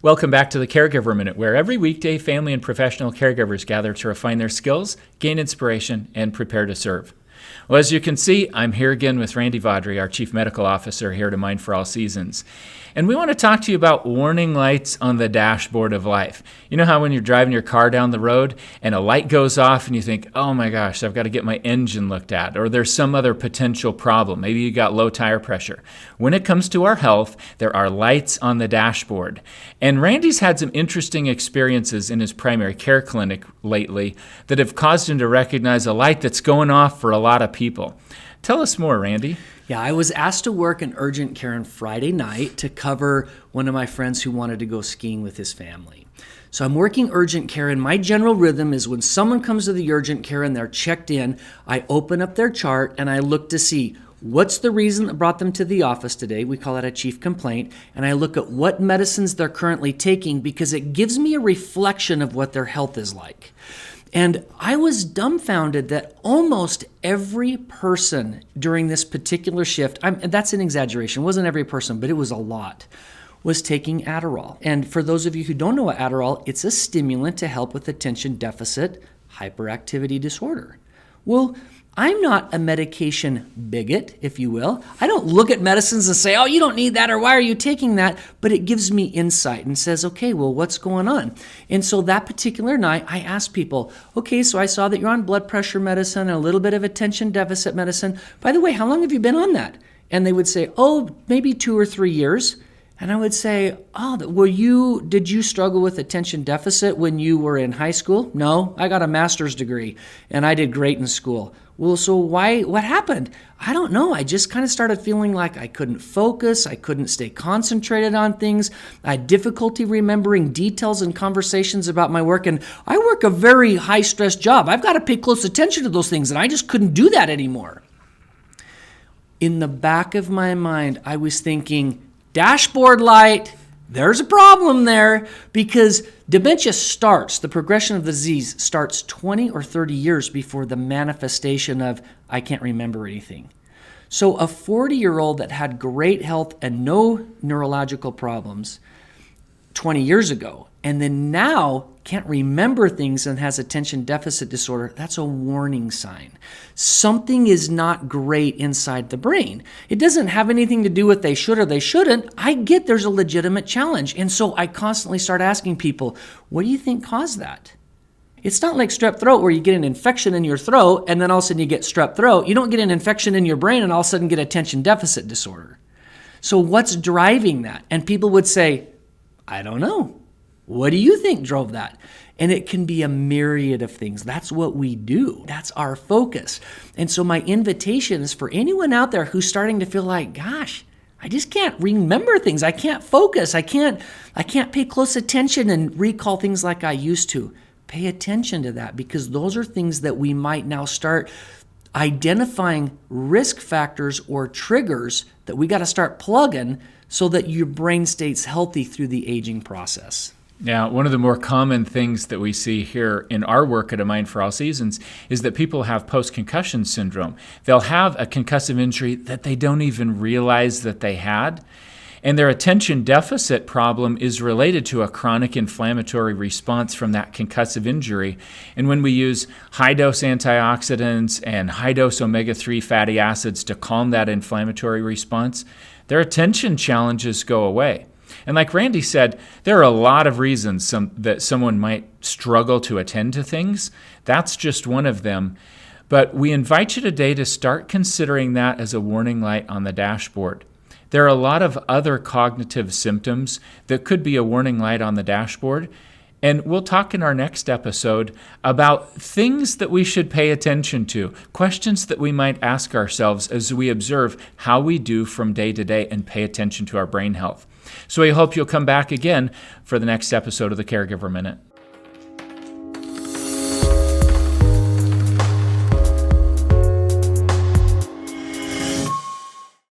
Welcome back to the Caregiver Minute, where every weekday family and professional caregivers gather to refine their skills, gain inspiration, and prepare to serve. Well, as you can see, I'm here again with Randy Vaudry, our Chief Medical Officer here to Mind for All Seasons. And we want to talk to you about warning lights on the dashboard of life. You know how when you're driving your car down the road and a light goes off and you think, oh my gosh, I've got to get my engine looked at, or there's some other potential problem. Maybe you got low tire pressure. When it comes to our health, there are lights on the dashboard. And Randy's had some interesting experiences in his primary care clinic lately that have caused him to recognize a light that's going off for a lot of people. Tell us more, Randy. Yeah, I was asked to work in urgent care on Friday night to cover one of my friends who wanted to go skiing with his family. So I'm working urgent care, and my general rhythm is when someone comes to the urgent care and they're checked in, I open up their chart and I look to see what's the reason that brought them to the office today. We call that a chief complaint. And I look at what medicines they're currently taking because it gives me a reflection of what their health is like. And I was dumbfounded that almost every person during this particular shift, that's an exaggeration, it wasn't every person, but it was a lot, was taking Adderall. And for those of you who don't know what Adderall, it's a stimulant to help with attention deficit hyperactivity disorder. Well, I'm not a medication bigot, if you will. I don't look at medicines and say, oh, you don't need that, or why are you taking that? But it gives me insight and says, okay, well, what's going on? And so that particular night, I asked people, okay, so I saw that you're on blood pressure medicine and a little bit of attention deficit medicine. By the way, how long have you been on that? And they would say, oh, maybe 2 or 3 years. And I would say, oh, did you struggle with attention deficit when you were in high school? No, I got a master's degree and I did great in school. Well, so what happened? I don't know. I just kind of started feeling like I couldn't focus. I couldn't stay concentrated on things. I had difficulty remembering details and conversations about my work. And I work a very high stress job. I've got to pay close attention to those things. And I just couldn't do that anymore. In the back of my mind, I was thinking, dashboard light, there's a problem there, because dementia starts, the progression of the disease starts 20 or 30 years before the manifestation of I can't remember anything. So a 40-year-old that had great health and no neurological problems 20 years ago, and then now can't remember things and has attention deficit disorder, that's a warning sign. Something is not great inside the brain. It doesn't have anything to do with they should or they shouldn't. I get there's a legitimate challenge. And so I constantly start asking people, what do you think caused that? It's not like strep throat where you get an infection in your throat and then all of a sudden you get strep throat. You don't get an infection in your brain and all of a sudden get attention deficit disorder. So what's driving that? And people would say, I don't know. What do you think drove that? And it can be a myriad of things. That's what we do. That's our focus. And so my invitation is for anyone out there who's starting to feel like, gosh, I just can't remember things. I can't focus. I can't pay close attention and recall things like I used to. Pay attention to that, because those are things that we might now start identifying risk factors or triggers that we got to start plugging so that your brain stays healthy through the aging process. Now, one of the more common things that we see here in our work at A Mind for All Seasons is that people have post-concussion syndrome. They'll have a concussive injury that they don't even realize that they had, and their attention deficit problem is related to a chronic inflammatory response from that concussive injury. And when we use high-dose antioxidants and high-dose omega-3 fatty acids to calm that inflammatory response, their attention challenges go away. And like Randy said, there are a lot of reasons that someone might struggle to attend to things. That's just one of them. But we invite you today to start considering that as a warning light on the dashboard. There are a lot of other cognitive symptoms that could be a warning light on the dashboard. And we'll talk in our next episode about things that we should pay attention to, questions that we might ask ourselves as we observe how we do from day to day and pay attention to our brain health. So I hope you'll come back again for the next episode of the Caregiver Minute.